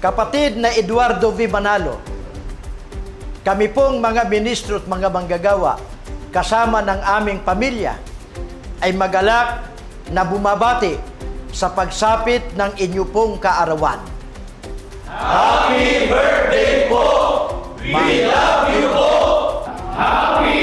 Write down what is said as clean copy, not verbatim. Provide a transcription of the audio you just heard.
Kapatid na Eduardo V. Manalo, kami pong mga ministro at mga manggagawa, kasama ng aming pamilya, ay magalak na bumabati sa pagsapit ng inyo pong kaarawan. Happy birthday po! We love you po! Happy